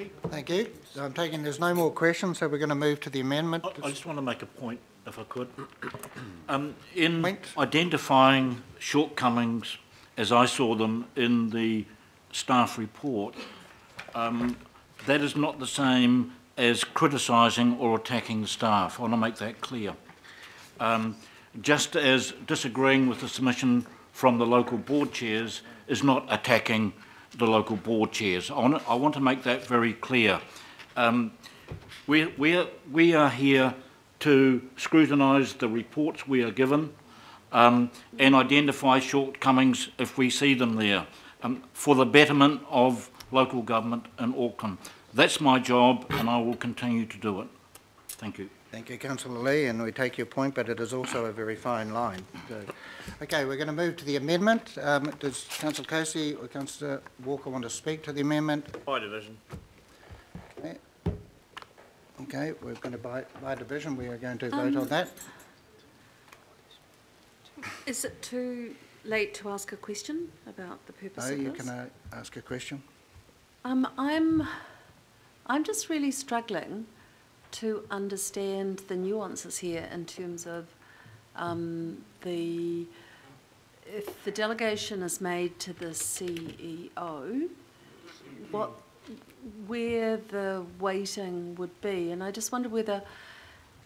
Chief. Thank you. I'm taking there's no more questions, so we're going to move to the amendment. I just want to make a point, if I could. In identifying shortcomings, as I saw them in the staff report, that is not the same as criticising or attacking the staff. I want to make that clear. Just as disagreeing with the submission from the local board chairs is not attacking the local board chairs. I want to make that very clear. We are here to scrutinise the reports we are given and identify shortcomings if we see them there for the betterment of local government in Auckland. That's my job and I will continue to do it. Thank you. Thank you, Councillor Lee, and we take your point, but it is also a very fine line. So, okay, we're going to move to the amendment. Does Councillor Casey or Councillor Walker want to speak to the amendment? By division. Okay, we're going to by division. We are going to vote on that. Is it too late to ask a question about the purpose of this? No, you can ask a question. I'm just really struggling to understand the nuances here in terms of if the delegation is made to the CEO, where the weighting would be, and I just wonder whether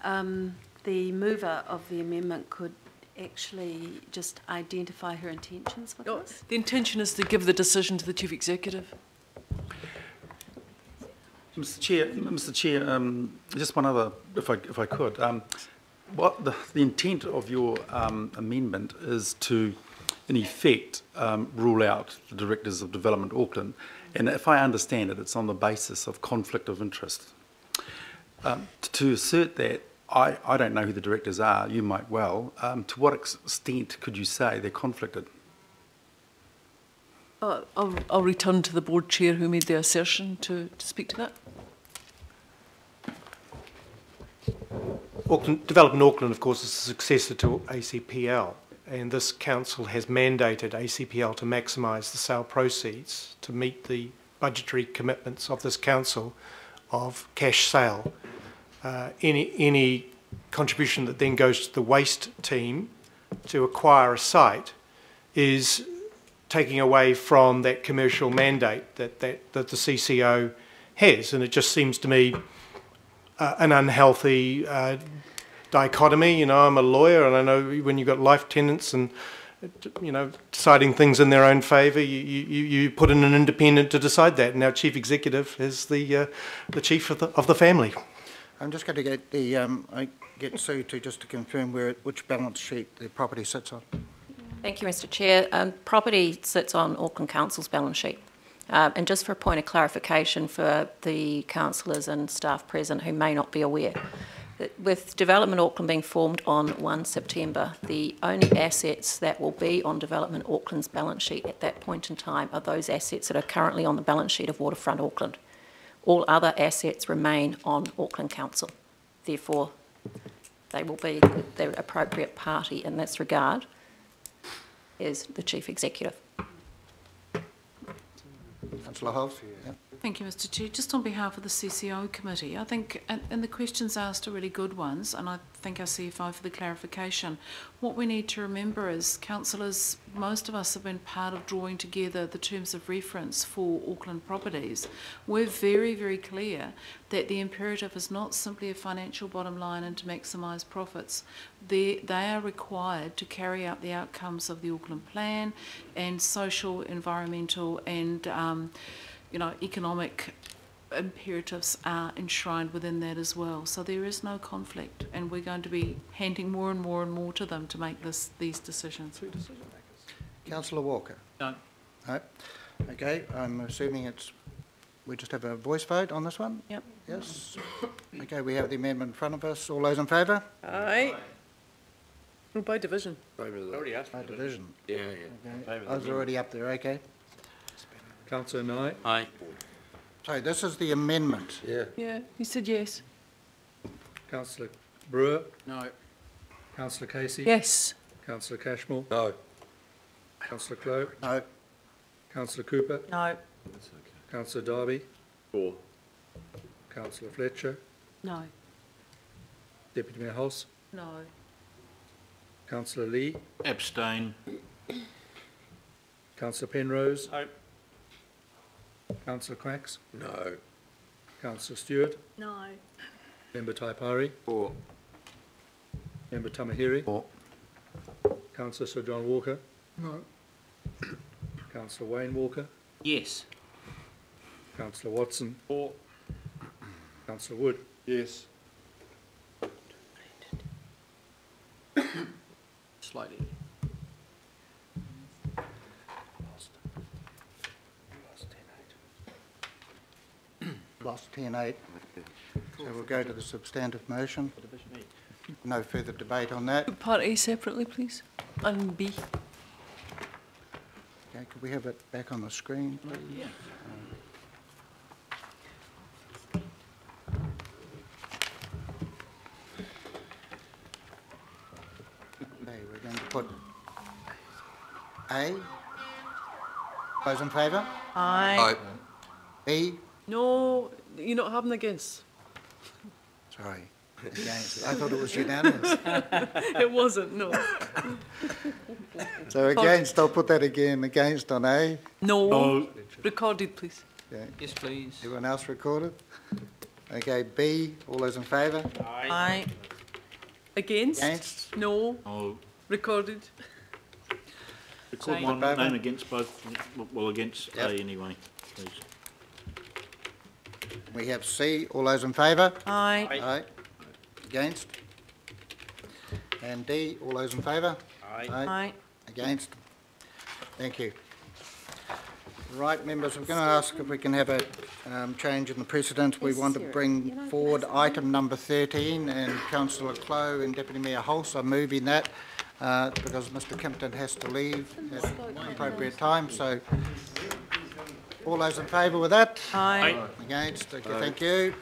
the mover of the amendment could actually just identify her intentions with this. The intention is to give the decision to the Chief Executive. Mr. Chair, just one other, if I could. What the intent of your amendment is to, in effect, rule out the Directors of Development Auckland, and if I understand it, it's on the basis of conflict of interest. To assert that, I don't know who the directors are, you might well. To what extent could you say they're conflicted? I'll return to the board chair who made the assertion to speak to that. Development Auckland, of course, is a successor to ACPL, and this council has mandated ACPL to maximise the sale proceeds to meet the budgetary commitments of this council of cash sale. Any contribution that then goes to the waste team to acquire a site is taking away from that commercial mandate that the CCO has, and it just seems to me an unhealthy dichotomy. You know, I'm a lawyer, and I know when you've got life tenants and deciding things in their own favour, you put in an independent to decide that. And our chief executive is the chief of the family. I'm just going to get Sue to confirm which balance sheet the property sits on. Thank you, Mr. Chair. Property sits on Auckland Council's balance sheet. And just for a point of clarification for the councillors and staff present who may not be aware, that with Development Auckland being formed on 1 September, the only assets that will be on Development Auckland's balance sheet at that point in time are those assets that are currently on the balance sheet of Waterfront Auckland. All other assets remain on Auckland Council. Therefore, they will be the appropriate party in this regard is the Chief Executive. Councillor Holt. Yeah. Thank you, Mr. Chair. Just on behalf of the CCO committee, I think, and the questions asked are really good ones, and I thank our CFO for the clarification. What we need to remember is, councillors, most of us have been part of drawing together the terms of reference for Auckland properties. We're very, very clear that the imperative is not simply a financial bottom line and to maximise profits. They are required to carry out the outcomes of the Auckland Plan and social, environmental and economic imperatives are enshrined within that as well. So there is no conflict, and we're going to be handing more and more and more to them to make these decisions. Councillor Walker. No. No. Okay, I'm assuming we just have a voice vote on this one? Yep. Yes. Okay, we have the amendment in front of us. All those in favour? Aye. By division. Already asked. By division. Yeah. Okay. I was already up there, okay. Councillor Knight. Aye. So this is the amendment. Yeah, you said yes. Councillor Brewer. No. Councillor Casey. Yes. Councillor Cashmore. No. Councillor Cloak. No. Councillor Cooper. No. Councillor Darby. 4. Councillor Fletcher, No. Deputy Mayor Hulse, No. Councillor Lee, Abstain. Councillor Penrose, No. Councillor Quacks, No. Councillor Stewart, No. Member Taipari, For. Member Tamahiri, For. Councillor Sir John Walker, No. Councillor Wayne Walker, Yes. Councillor Watson, For. Councillor Wood, Yes. Slightly. Lost 10-8. So we'll go to the substantive motion. No further debate on that. Part A separately, please, and B. Okay, could we have it back on the screen, please? Yeah. Okay, we're going to put A. Those in favour? Aye. B. No, you're not having against. Sorry. Against. I thought it was unanimous. It wasn't, no. So against, I'll put that again. Against on A. No. No. Recorded, please. Okay. Yes, please. Everyone else recorded? Okay, B. All those in favour? Aye. Against? Against? No. No. Recorded. Record Same. one Favour? name against both, well, against Yep. A anyway, please. We have C. All those in favour? Aye. Aye. Against? And D. All those in favour? Aye. Against? Thank you. Right, members, we're going to ask if we can have a change in the precedent. We want to bring forward item number 13, and Councillor Clow and Deputy Mayor Hulse are moving that because Mr Kimpton has to leave at an appropriate time. So all those in favour with that? Aye. Against? Okay, thank you.